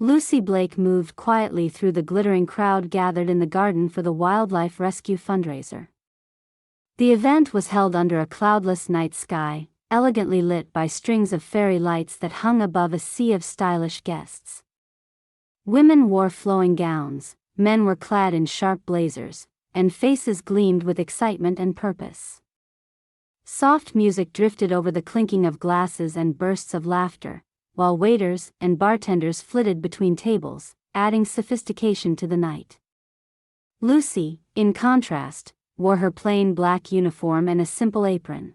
Lucy Blake moved quietly through the glittering crowd gathered in the garden for the wildlife rescue fundraiser. The event was held under a cloudless night sky, elegantly lit by strings of fairy lights that hung above a sea of stylish guests. Women wore flowing gowns, men were clad in sharp blazers, and faces gleamed with excitement and purpose. Soft music drifted over the clinking of glasses and bursts of laughter, while waiters and bartenders flitted between tables, adding sophistication to the night. Lucy, in contrast, wore her plain black uniform and a simple apron.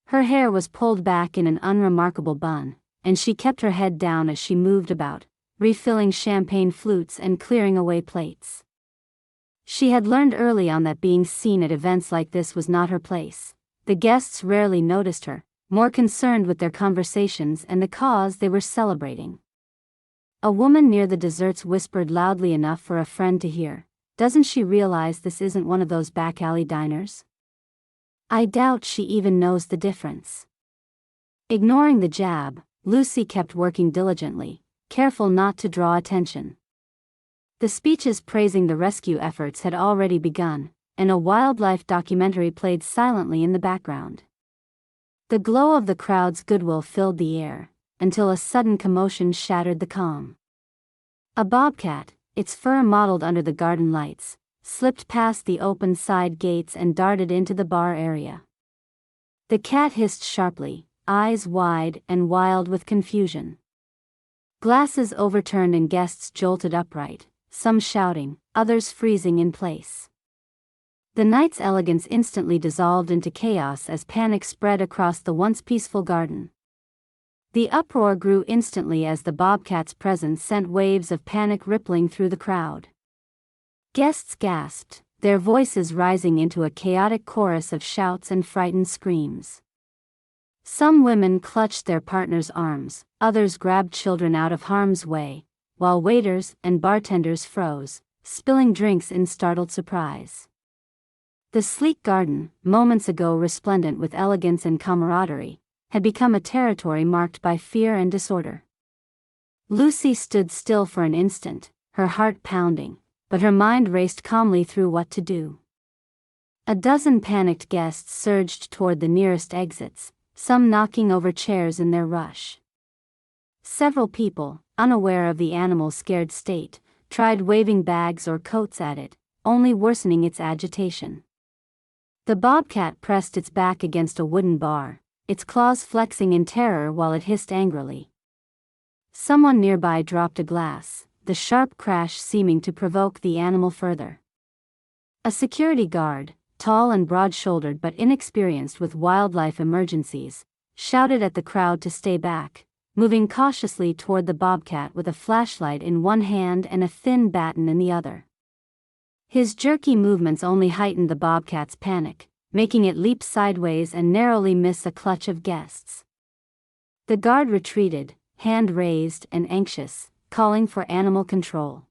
Her hair was pulled back in an unremarkable bun, and she kept her head down as she moved about, refilling champagne flutes and clearing away plates. She had learned early on that being seen at events like this was not her place. The guests rarely noticed her, more concerned with their conversations and the cause they were celebrating. A woman near the desserts whispered loudly enough for a friend to hear, "Doesn't she realize this isn't one of those back alley diners? I doubt she even knows the difference." Ignoring the jab, Lucy kept working diligently, careful not to draw attention. The speeches praising the rescue efforts had already begun, and a wildlife documentary played silently in the background. The glow of the crowd's goodwill filled the air, until a sudden commotion shattered the calm. A bobcat, its fur mottled under the garden lights, slipped past the open side gates and darted into the bar area. The cat hissed sharply, eyes wide and wild with confusion. Glasses overturned and guests jolted upright, some shouting, others freezing in place. The night's elegance instantly dissolved into chaos as panic spread across the once peaceful garden. The uproar grew instantly as the bobcat's presence sent waves of panic rippling through the crowd. Guests gasped, their voices rising into a chaotic chorus of shouts and frightened screams. Some women clutched their partners' arms, others grabbed children out of harm's way, while waiters and bartenders froze, spilling drinks in startled surprise. The sleek garden, moments ago resplendent with elegance and camaraderie, had become a territory marked by fear and disorder. Lucy stood still for an instant, her heart pounding, but her mind raced calmly through what to do. A dozen panicked guests surged toward the nearest exits, some knocking over chairs in their rush. Several people, unaware of the animal's scared state, tried waving bags or coats at it, only worsening its agitation. The bobcat pressed its back against a wooden bar, its claws flexing in terror while it hissed angrily. Someone nearby dropped a glass, the sharp crash seeming to provoke the animal further. A security guard, tall and broad-shouldered but inexperienced with wildlife emergencies, shouted at the crowd to stay back, moving cautiously toward the bobcat with a flashlight in one hand and a thin baton in the other. His jerky movements only heightened the bobcat's panic, making it leap sideways and narrowly miss a clutch of guests. The guard retreated, hand raised and anxious, calling for animal control.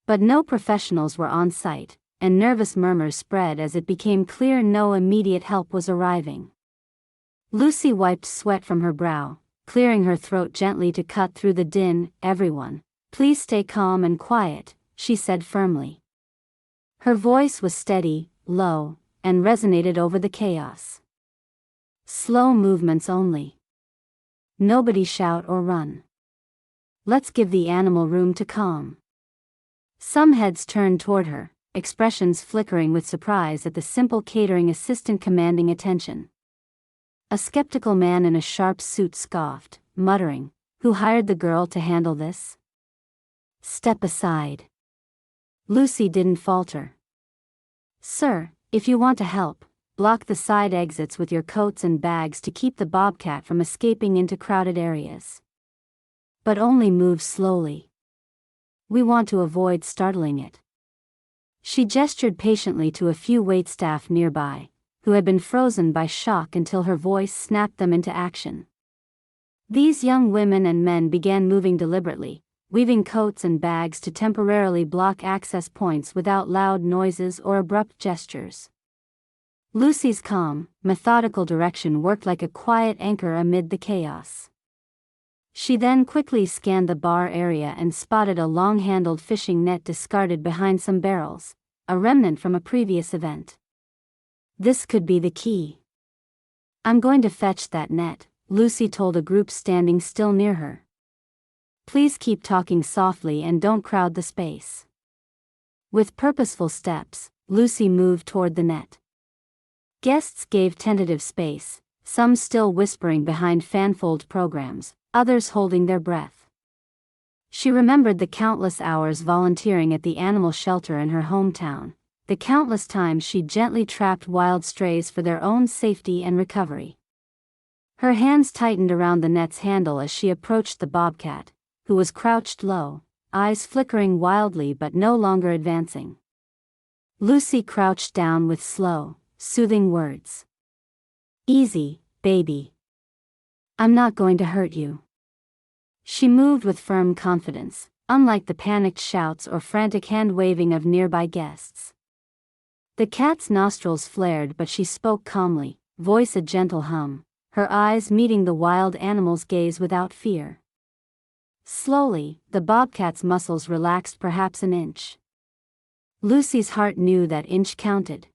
But no professionals were on site, and nervous murmurs spread as it became clear no immediate help was arriving. Lucy wiped sweat from her brow, clearing her throat gently to cut through the din. "Everyone, please stay calm and quiet," she said firmly. Her voice was steady, low, and resonated over the chaos. "Slow movements only. Nobody shout or run. Let's give the animal room to calm." Some heads turned toward her, expressions flickering with surprise at the simple catering assistant commanding attention. A skeptical man in a sharp suit scoffed, muttering, "Who hired the girl to handle this? Step aside." Lucy didn't falter. "Sir, if you want to help, block the side exits with your coats and bags to keep the bobcat from escaping into crowded areas. But only move slowly. We want to avoid startling it." She gestured patiently to a few waitstaff nearby, who had been frozen by shock until her voice snapped them into action. These young women and men began moving deliberately, weaving coats and bags to temporarily block access points without loud noises or abrupt gestures. Lucy's calm, methodical direction worked like a quiet anchor amid the chaos. She then quickly scanned the bar area and spotted a long-handled fishing net discarded behind some barrels, a remnant from a previous event. This could be the key. "I'm going to fetch that net," Lucy told a group standing still near her. "Please keep talking softly and don't crowd the space." With purposeful steps, Lucy moved toward the net. Guests gave tentative space, some still whispering behind fanfold programs, others holding their breath. She remembered the countless hours volunteering at the animal shelter in her hometown, the countless times she gently trapped wild strays for their own safety and recovery. Her hands tightened around the net's handle as she approached the bobcat, who was crouched low, eyes flickering wildly but no longer advancing. Lucy crouched down with slow, soothing words. "Easy, baby. I'm not going to hurt you." She moved with firm confidence, unlike the panicked shouts or frantic hand-waving of nearby guests. The cat's nostrils flared, but she spoke calmly, voice a gentle hum, her eyes meeting the wild animal's gaze without fear. Slowly, the bobcat's muscles relaxed perhaps an inch. Lucy's heart knew that inch counted.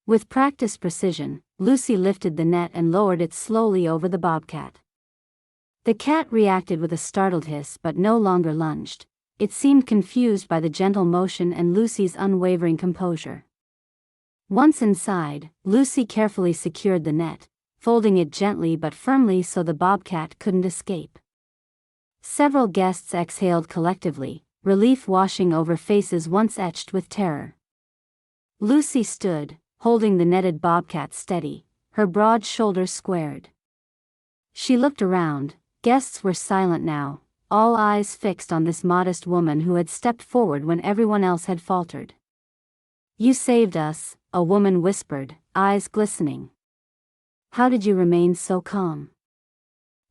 With practiced precision, Lucy lifted the net and lowered it slowly over the bobcat. The cat reacted with a startled hiss but no longer lunged. It seemed confused by the gentle motion and Lucy's unwavering composure. Once inside, Lucy carefully secured the net, folding it gently but firmly so the bobcat couldn't escape. Several guests exhaled collectively, relief washing over faces once etched with terror. Lucy stood, holding the netted bobcat steady, her broad shoulders squared. She looked around. Guests were silent now, all eyes fixed on this modest woman who had stepped forward when everyone else had faltered. "You saved us," a woman whispered, eyes glistening. "How did you remain so calm?"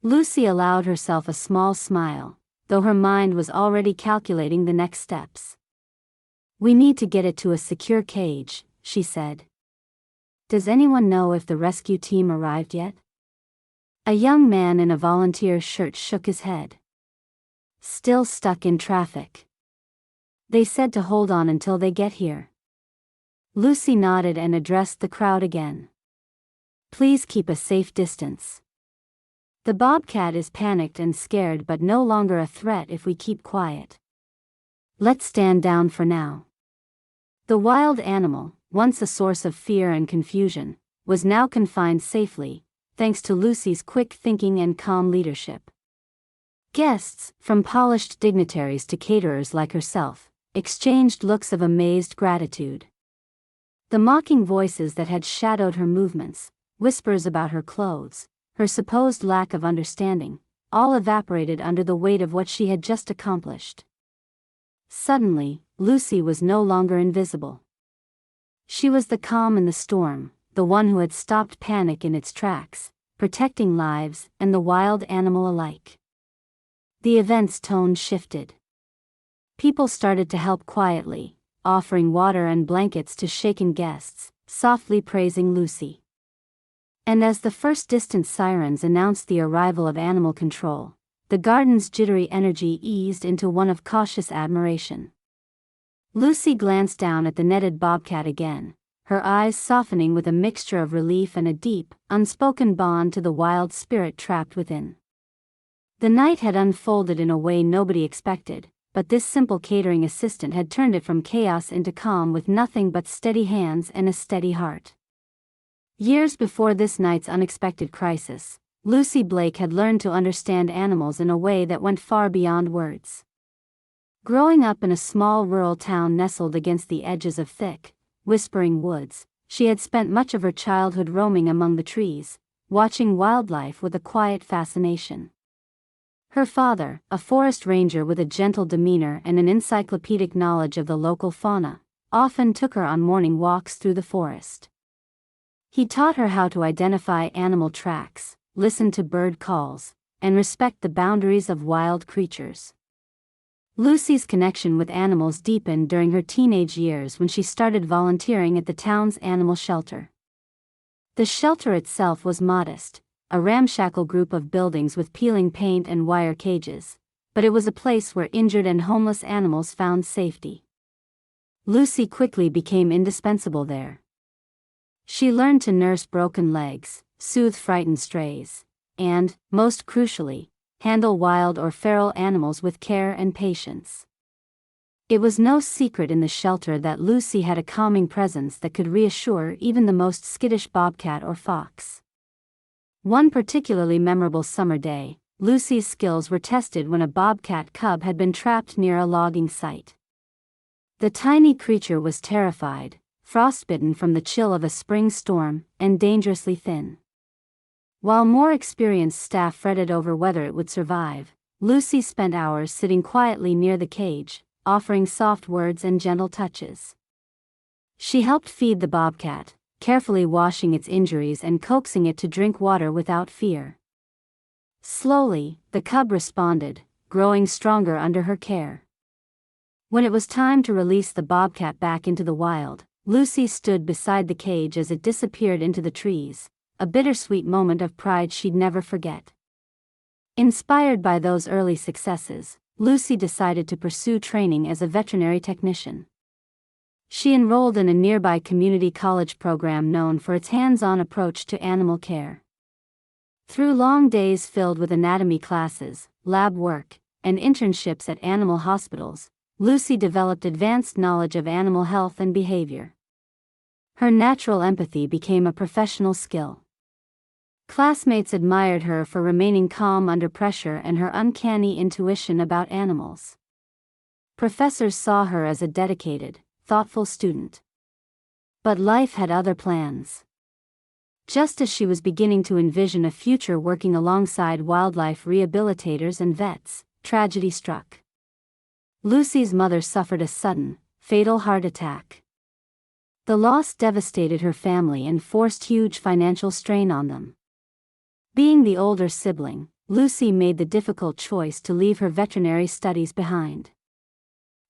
Lucy allowed herself a small smile, though her mind was already calculating the next steps. "We need to get it to a secure cage," she said. "Does anyone know if the rescue team arrived yet?" A young man in a volunteer shirt shook his head. "Still stuck in traffic. They said to hold on until they get here." Lucy nodded and addressed the crowd again. "Please keep a safe distance. The bobcat is panicked and scared but no longer a threat if we keep quiet. Let's stand down for now." The wild animal, once a source of fear and confusion, was now confined safely, thanks to Lucy's quick thinking and calm leadership. Guests, from polished dignitaries to caterers like herself, exchanged looks of amazed gratitude. The mocking voices that had shadowed her movements, whispers about her clothes, her supposed lack of understanding, all evaporated under the weight of what she had just accomplished. Suddenly, Lucy was no longer invisible. She was the calm in the storm, the one who had stopped panic in its tracks, protecting lives and the wild animal alike. The event's tone shifted. People started to help quietly, offering water and blankets to shaken guests, softly praising Lucy. And as the first distant sirens announced the arrival of animal control, the garden's jittery energy eased into one of cautious admiration. Lucy glanced down at the netted bobcat again, her eyes softening with a mixture of relief and a deep, unspoken bond to the wild spirit trapped within. The night had unfolded in a way nobody expected, but this simple catering assistant had turned it from chaos into calm with nothing but steady hands and a steady heart. Years before this night's unexpected crisis, Lucy Blake had learned to understand animals in a way that went far beyond words. Growing up in a small rural town nestled against the edges of thick, whispering woods, she had spent much of her childhood roaming among the trees, watching wildlife with a quiet fascination. Her father, a forest ranger with a gentle demeanor and an encyclopedic knowledge of the local fauna, often took her on morning walks through the forest. He taught her how to identify animal tracks, listen to bird calls, and respect the boundaries of wild creatures. Lucy's connection with animals deepened during her teenage years when she started volunteering at the town's animal shelter. The shelter itself was modest, a ramshackle group of buildings with peeling paint and wire cages, but it was a place where injured and homeless animals found safety. Lucy quickly became indispensable there. She learned to nurse broken legs, soothe frightened strays, and, most crucially, handle wild or feral animals with care and patience. It was no secret in the shelter that Lucy had a calming presence that could reassure even the most skittish bobcat or fox. One particularly memorable summer day, Lucy's skills were tested when a bobcat cub had been trapped near a logging site. The tiny creature was terrified, frostbitten from the chill of a spring storm, and dangerously thin. While more experienced staff fretted over whether it would survive, Lucy spent hours sitting quietly near the cage, offering soft words and gentle touches. She helped feed the bobcat, carefully washing its injuries and coaxing it to drink water without fear. Slowly, the cub responded, growing stronger under her care. When it was time to release the bobcat back into the wild, Lucy stood beside the cage as it disappeared into the trees, a bittersweet moment of pride she'd never forget. Inspired by those early successes, Lucy decided to pursue training as a veterinary technician. She enrolled in a nearby community college program known for its hands-on approach to animal care. Through long days filled with anatomy classes, lab work, and internships at animal hospitals, Lucy developed advanced knowledge of animal health and behavior. Her natural empathy became a professional skill. Classmates admired her for remaining calm under pressure and her uncanny intuition about animals. Professors saw her as a dedicated, thoughtful student. But life had other plans. Just as she was beginning to envision a future working alongside wildlife rehabilitators and vets, tragedy struck. Lucy's mother suffered a sudden, fatal heart attack. The loss devastated her family and forced huge financial strain on them. Being the older sibling, Lucy made the difficult choice to leave her veterinary studies behind.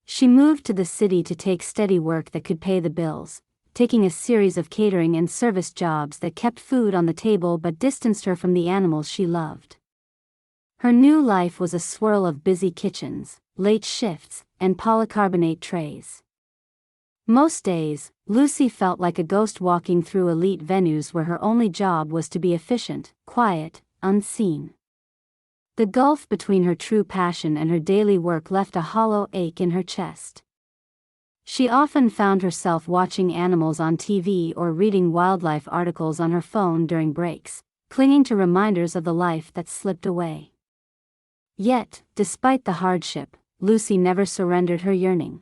She moved to the city to take steady work that could pay the bills, taking a series of catering and service jobs that kept food on the table but distanced her from the animals she loved. Her new life was a swirl of busy kitchens, late shifts, and polycarbonate trays. Most days, Lucy felt like a ghost walking through elite venues where her only job was to be efficient, quiet, unseen. The gulf between her true passion and her daily work left a hollow ache in her chest. She often found herself watching animals on TV or reading wildlife articles on her phone during breaks, clinging to reminders of the life that slipped away. Yet, despite the hardship, Lucy never surrendered her yearning.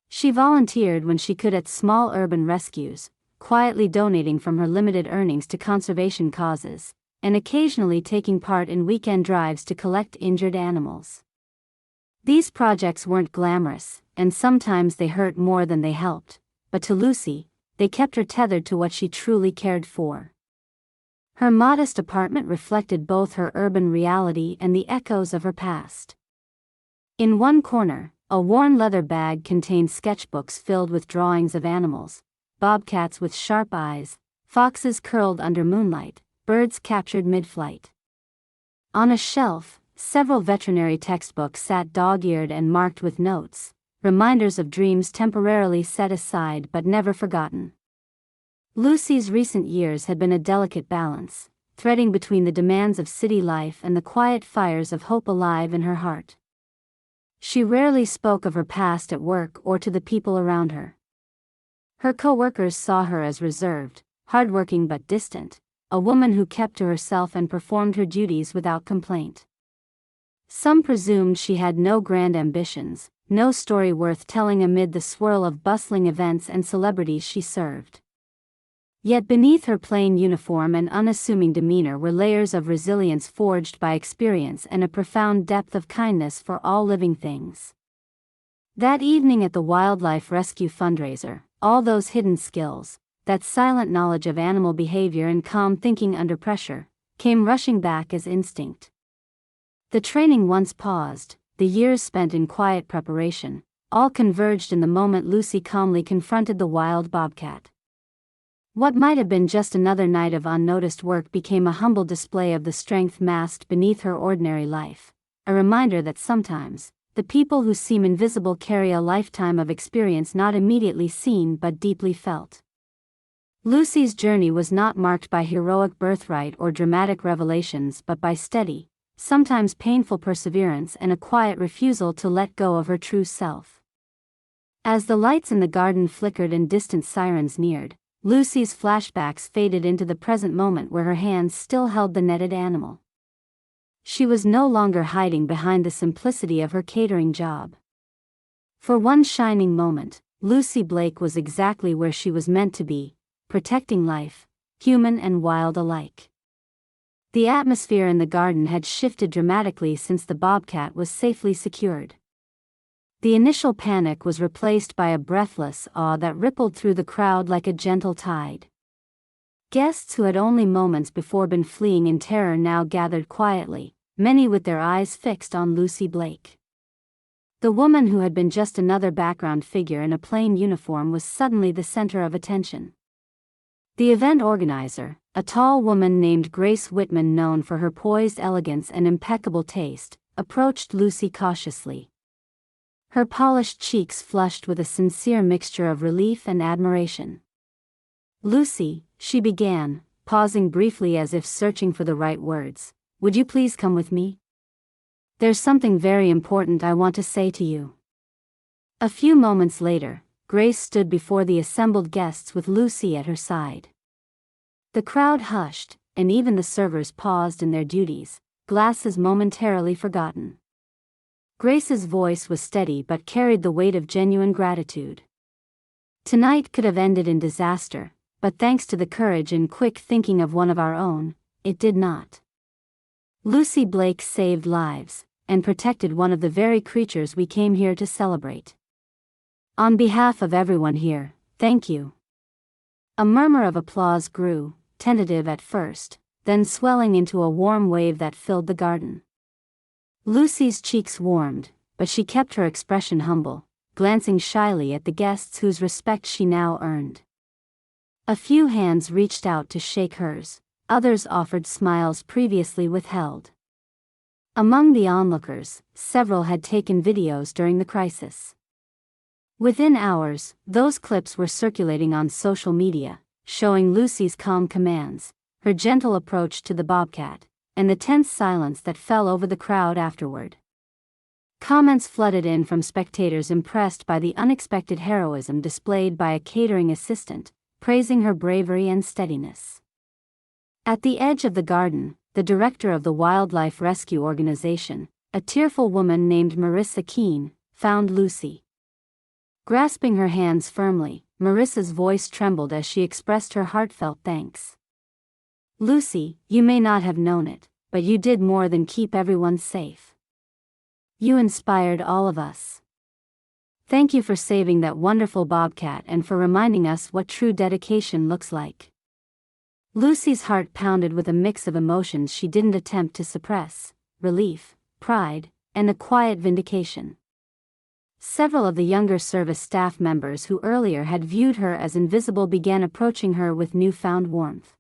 She volunteered when she could at small urban rescues, quietly donating from her limited earnings to conservation causes, and occasionally taking part in weekend drives to collect injured animals. These projects weren't glamorous, and sometimes they hurt more than they helped, but to Lucy, they kept her tethered to what she truly cared for. Her modest apartment reflected both her urban reality and the echoes of her past. In one corner, a worn leather bag contained sketchbooks filled with drawings of animals, bobcats with sharp eyes, foxes curled under moonlight, birds captured mid-flight. On a shelf, several veterinary textbooks sat dog-eared and marked with notes, reminders of dreams temporarily set aside but never forgotten. Lucy's recent years had been a delicate balance, threading between the demands of city life and the quiet fires of hope alive in her heart. She rarely spoke of her past at work or to the people around her. Her co-workers saw her as reserved, hardworking but distant, a woman who kept to herself and performed her duties without complaint. Some presumed she had no grand ambitions, no story worth telling amid the swirl of bustling events and celebrities she served. Yet beneath her plain uniform and unassuming demeanor were layers of resilience forged by experience and a profound depth of kindness for all living things. That evening at the wildlife rescue fundraiser, all those hidden skills, that silent knowledge of animal behavior and calm thinking under pressure, came rushing back as instinct. The training once paused, the years spent in quiet preparation, all converged in the moment Lucy calmly confronted the wild bobcat. What might have been just another night of unnoticed work became a humble display of the strength masked beneath her ordinary life, a reminder that sometimes, the people who seem invisible carry a lifetime of experience not immediately seen but deeply felt. Lucy's journey was not marked by heroic birthright or dramatic revelations but by steady, sometimes painful perseverance and a quiet refusal to let go of her true self. As the lights in the garden flickered and distant sirens neared, Lucy's flashbacks faded into the present moment where her hands still held the netted animal. She was no longer hiding behind the simplicity of her catering job. For one shining moment, Lucy Blake was exactly where she was meant to be, protecting life, human and wild alike. The atmosphere in the garden had shifted dramatically since the bobcat was safely secured. The initial panic was replaced by a breathless awe that rippled through the crowd like a gentle tide. Guests who had only moments before been fleeing in terror now gathered quietly, many with their eyes fixed on Lucy Blake. The woman who had been just another background figure in a plain uniform was suddenly the center of attention. The event organizer, a tall woman named Grace Whitman known for her poised elegance and impeccable taste, approached Lucy cautiously. Her polished cheeks flushed with a sincere mixture of relief and admiration. "Lucy," she began, pausing briefly as if searching for the right words, "would you please come with me? There's something very important I want to say to you." A few moments later, Grace stood before the assembled guests with Lucy at her side. The crowd hushed, and even the servers paused in their duties, glasses momentarily forgotten. Grace's voice was steady but carried the weight of genuine gratitude. Tonight could have ended in disaster, but thanks to the courage and quick thinking of one of our own, it did not. Lucy Blake saved lives, and protected one of the very creatures we came here to celebrate. On behalf of everyone here, thank you. A murmur of applause grew, tentative at first, then swelling into a warm wave that filled the garden. Lucy's cheeks warmed, but she kept her expression humble, glancing shyly at the guests whose respect she now earned. A few hands reached out to shake hers, others offered smiles previously withheld. Among the onlookers, several had taken videos during the crisis. Within hours, those clips were circulating on social media, showing Lucy's calm commands, her gentle approach to the bobcat, and the tense silence that fell over the crowd afterward. Comments flooded in from spectators impressed by the unexpected heroism displayed by a catering assistant, praising her bravery and steadiness. At the edge of the garden, the director of the wildlife rescue organization, a tearful woman named Marissa Keene, found Lucy. Grasping her hands firmly, Marissa's voice trembled as she expressed her heartfelt thanks. "Lucy, you may not have known it, but you did more than keep everyone safe. You inspired all of us. Thank you for saving that wonderful bobcat and for reminding us what true dedication looks like." Lucy's heart pounded with a mix of emotions she didn't attempt to suppress: relief, pride, and a quiet vindication. Several of the younger service staff members who earlier had viewed her as invisible began approaching her with newfound warmth.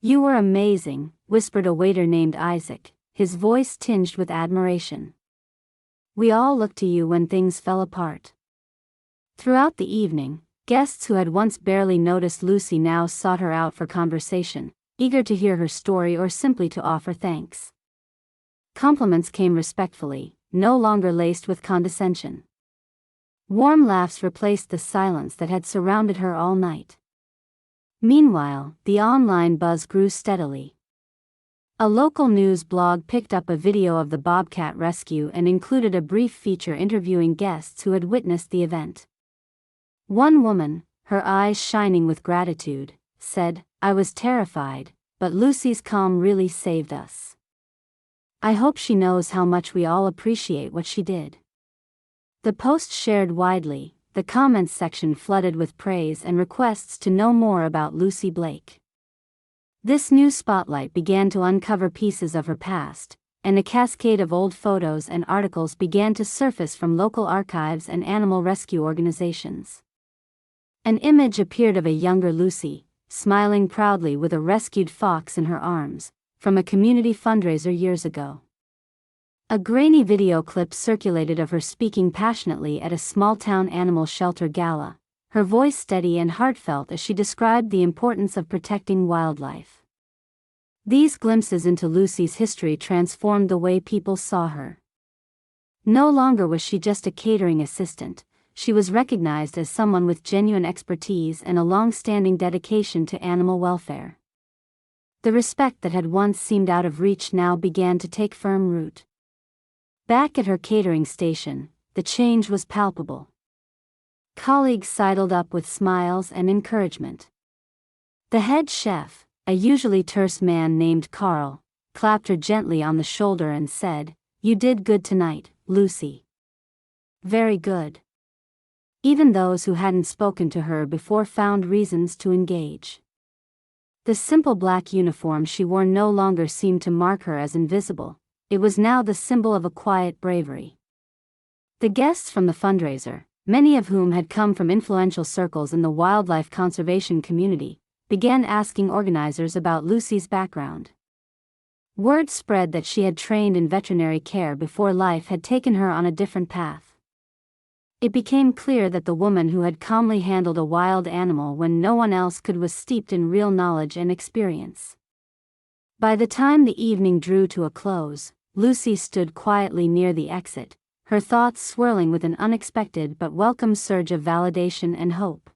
"You were amazing," whispered a waiter named Isaac, his voice tinged with admiration. "We all looked to you when things fell apart." Throughout the evening, guests who had once barely noticed Lucy now sought her out for conversation, eager to hear her story or simply to offer thanks. Compliments came respectfully, no longer laced with condescension. Warm laughs replaced the silence that had surrounded her all night. Meanwhile, the online buzz grew steadily. A local news blog picked up a video of the bobcat rescue and included a brief feature interviewing guests who had witnessed the event. One woman, her eyes shining with gratitude, said, "I was terrified, but Lucy's calm really saved us. I hope she knows how much we all appreciate what she did." The post shared widely, the comments section flooded with praise and requests to know more about Lucy Blake. This new spotlight began to uncover pieces of her past, and a cascade of old photos and articles began to surface from local archives and animal rescue organizations. An image appeared of a younger Lucy, smiling proudly with a rescued fox in her arms, from a community fundraiser years ago. A grainy video clip circulated of her speaking passionately at a small-town animal shelter gala, her voice steady and heartfelt as she described the importance of protecting wildlife. These glimpses into Lucy's history transformed the way people saw her. No longer was she just a catering assistant, she was recognized as someone with genuine expertise and a long-standing dedication to animal welfare. The respect that had once seemed out of reach now began to take firm root. Back at her catering station, the change was palpable. Colleagues sidled up with smiles and encouragement. The head chef, a usually terse man named Carl, clapped her gently on the shoulder and said, "You did good tonight, Lucy. Very good." Even those who hadn't spoken to her before found reasons to engage. The simple black uniform she wore no longer seemed to mark her as invisible, it was now the symbol of a quiet bravery. The guests from the fundraiser, many of whom had come from influential circles in the wildlife conservation community, began asking organizers about Lucy's background. Word spread that she had trained in veterinary care before life had taken her on a different path. It became clear that the woman who had calmly handled a wild animal when no one else could was steeped in real knowledge and experience. By the time the evening drew to a close, Lucy stood quietly near the exit, her thoughts swirling with an unexpected but welcome surge of validation and hope.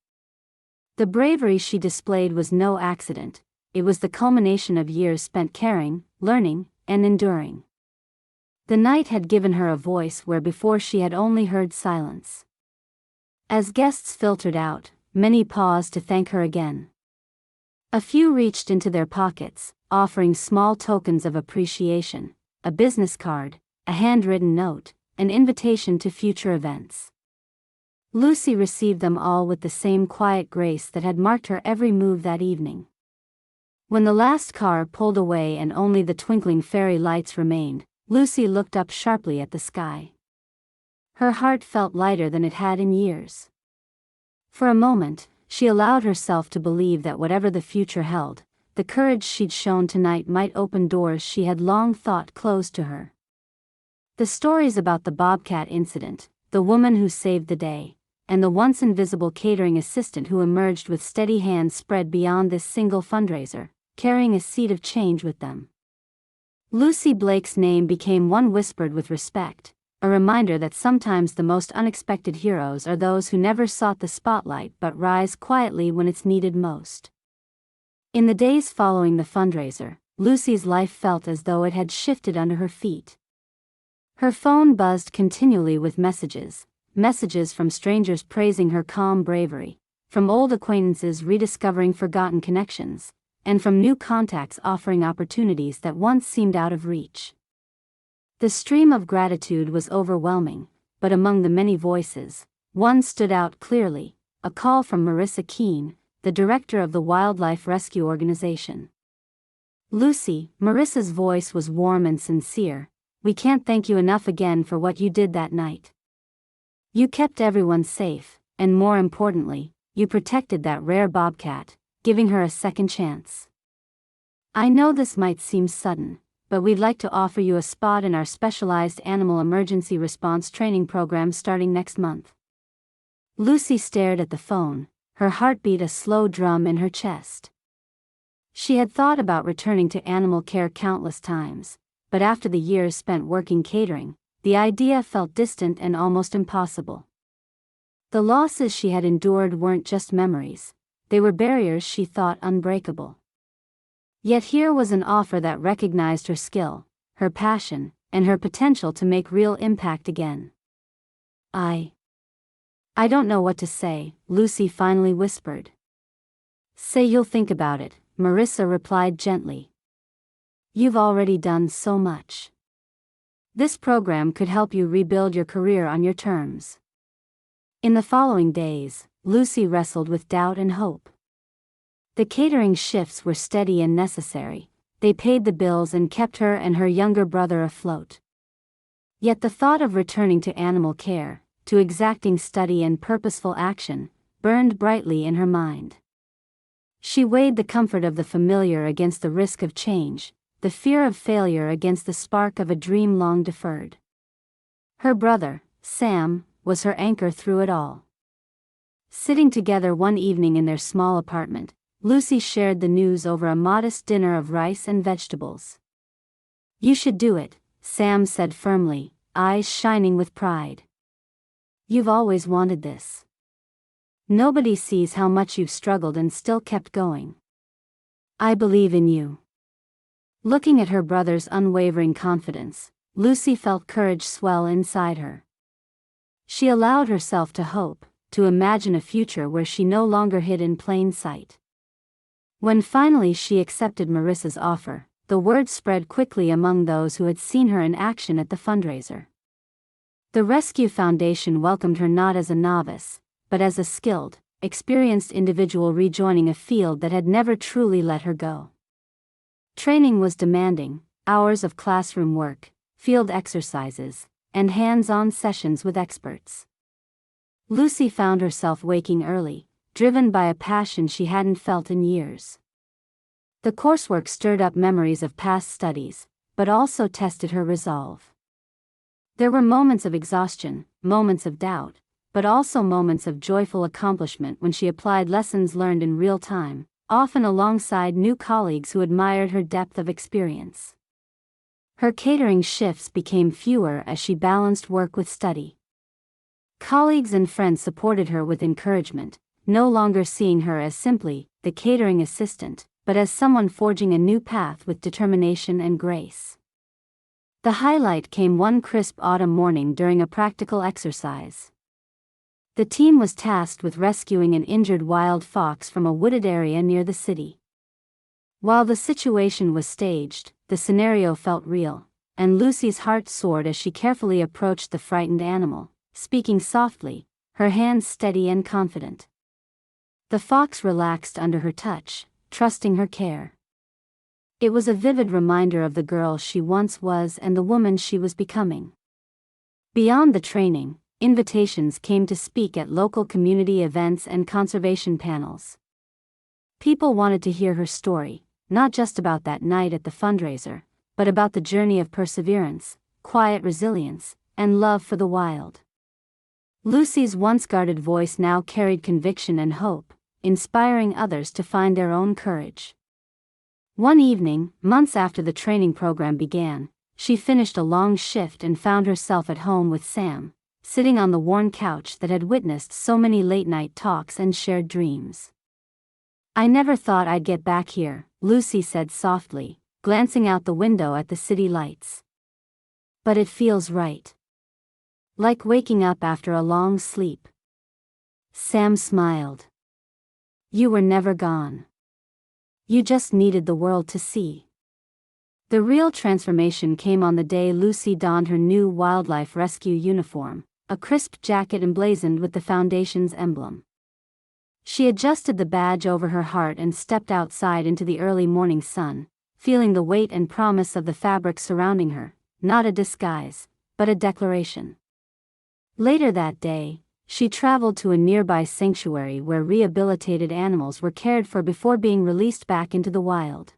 The bravery she displayed was no accident, it was the culmination of years spent caring, learning, and enduring. The night had given her a voice where before she had only heard silence. As guests filtered out, many paused to thank her again. A few reached into their pockets, offering small tokens of appreciation, a business card, a handwritten note, an invitation to future events. Lucy received them all with the same quiet grace that had marked her every move that evening. When the last car pulled away and only the twinkling fairy lights remained, Lucy looked up sharply at the sky. Her heart felt lighter than it had in years. For a moment, she allowed herself to believe that whatever the future held, the courage she'd shown tonight might open doors she had long thought closed to her. The stories about the bobcat incident, the woman who saved the day, and the once invisible catering assistant who emerged with steady hands spread beyond this single fundraiser, carrying a seed of change with them. Lucy Blake's name became one whispered with respect, a reminder that sometimes the most unexpected heroes are those who never sought the spotlight but rise quietly when it's needed most. In the days following the fundraiser, Lucy's life felt as though it had shifted under her feet. Her phone buzzed continually with messages from strangers praising her calm bravery, from old acquaintances rediscovering forgotten connections, and from new contacts offering opportunities that once seemed out of reach. The stream of gratitude was overwhelming, but among the many voices, one stood out clearly, a call from Marissa Keene, the director of the wildlife rescue organization. "Lucy," Marissa's voice was warm and sincere, "we can't thank you enough again for what you did that night. You kept everyone safe, and more importantly, you protected that rare bobcat, giving her a second chance. I know this might seem sudden, but we'd like to offer you a spot in our specialized animal emergency response training program starting next month." Lucy stared at the phone, her heartbeat a slow drum in her chest. She had thought about returning to animal care countless times, but after the years spent working catering, the idea felt distant and almost impossible. The losses she had endured weren't just memories, they were barriers she thought unbreakable. Yet here was an offer that recognized her skill, her passion, and her potential to make real impact again. I don't know what to say," Lucy finally whispered. "Say you'll think about it," Marissa replied gently. "You've already done so much. This program could help you rebuild your career on your terms." In the following days, Lucy wrestled with doubt and hope. The catering shifts were steady and necessary, they paid the bills and kept her and her younger brother afloat. Yet the thought of returning to animal care, to exacting study and purposeful action, burned brightly in her mind. She weighed the comfort of the familiar against the risk of change, the fear of failure against the spark of a dream long deferred. Her brother, Sam, was her anchor through it all. Sitting together one evening in their small apartment, Lucy shared the news over a modest dinner of rice and vegetables. "You should do it," Sam said firmly, eyes shining with pride. "You've always wanted this. Nobody sees how much you've struggled and still kept going. I believe in you." Looking at her brother's unwavering confidence, Lucy felt courage swell inside her. She allowed herself to hope, to imagine a future where she no longer hid in plain sight. When finally she accepted Marissa's offer, the word spread quickly among those who had seen her in action at the fundraiser. The Rescue Foundation welcomed her not as a novice, but as a skilled, experienced individual rejoining a field that had never truly let her go. Training was demanding: hours of classroom work, field exercises, and hands-on sessions with experts. Lucy found herself waking early, driven by a passion she hadn't felt in years. The coursework stirred up memories of past studies, but also tested her resolve. There were moments of exhaustion, moments of doubt, but also moments of joyful accomplishment when she applied lessons learned in real time, often alongside new colleagues who admired her depth of experience. Her catering shifts became fewer as she balanced work with study. Colleagues and friends supported her with encouragement, no longer seeing her as simply the catering assistant, but as someone forging a new path with determination and grace. The highlight came one crisp autumn morning during a practical exercise. The team was tasked with rescuing an injured wild fox from a wooded area near the city. While the situation was staged, the scenario felt real, and Lucy's heart soared as she carefully approached the frightened animal, speaking softly, her hands steady and confident. The fox relaxed under her touch, trusting her care. It was a vivid reminder of the girl she once was and the woman she was becoming. Beyond the training, invitations came to speak at local community events and conservation panels. People wanted to hear her story, not just about that night at the fundraiser, but about the journey of perseverance, quiet resilience, and love for the wild. Lucy's once guarded voice now carried conviction and hope, inspiring others to find their own courage. One evening, months after the training program began, she finished a long shift and found herself at home with Sam, sitting on the worn couch that had witnessed so many late-night talks and shared dreams. "I never thought I'd get back here," Lucy said softly, glancing out the window at the city lights. "But it feels right. Like waking up after a long sleep." Sam smiled. "You were never gone. You just needed the world to see." The real transformation came on the day Lucy donned her new wildlife rescue uniform, a crisp jacket emblazoned with the foundation's emblem. She adjusted the badge over her heart and stepped outside into the early morning sun, feeling the weight and promise of the fabric surrounding her, not a disguise, but a declaration. Later that day, she traveled to a nearby sanctuary where rehabilitated animals were cared for before being released back into the wild.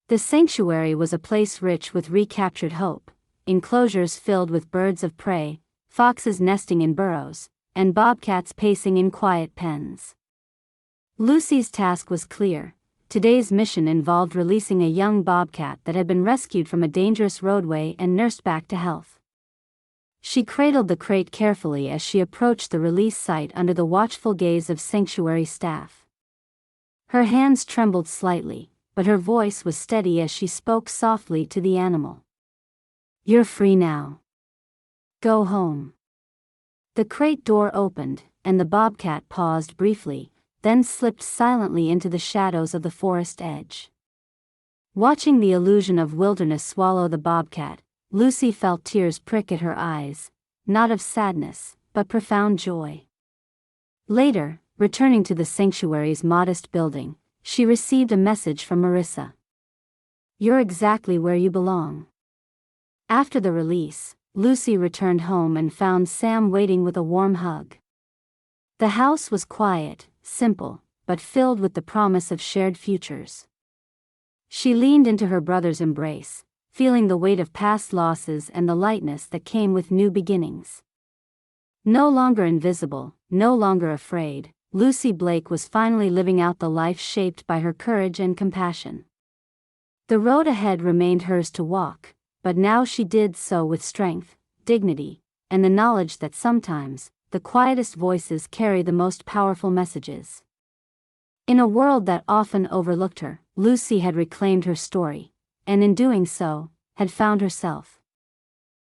The sanctuary was a place rich with recaptured hope, enclosures filled with birds of prey, foxes nesting in burrows, and bobcats pacing in quiet pens. Lucy's task was clear. Today's mission involved releasing a young bobcat that had been rescued from a dangerous roadway and nursed back to health. She cradled the crate carefully as she approached the release site under the watchful gaze of sanctuary staff. Her hands trembled slightly, but her voice was steady as she spoke softly to the animal. "You're free now. Go home." The crate door opened, and the bobcat paused briefly, then slipped silently into the shadows of the forest edge. Watching the illusion of wilderness swallow the bobcat, Lucy felt tears prick at her eyes, not of sadness, but profound joy. Later, returning to the sanctuary's modest building, she received a message from Marissa. "You're exactly where you belong." After the release, Lucy returned home and found Sam waiting with a warm hug. The house was quiet, simple, but filled with the promise of shared futures. She leaned into her brother's embrace, feeling the weight of past losses and the lightness that came with new beginnings. No longer invisible, no longer afraid, Lucy Blake was finally living out the life shaped by her courage and compassion. The road ahead remained hers to walk, but now she did so with strength, dignity, and the knowledge that sometimes, the quietest voices carry the most powerful messages. In a world that often overlooked her, Lucy had reclaimed her story, and in doing so, had found herself.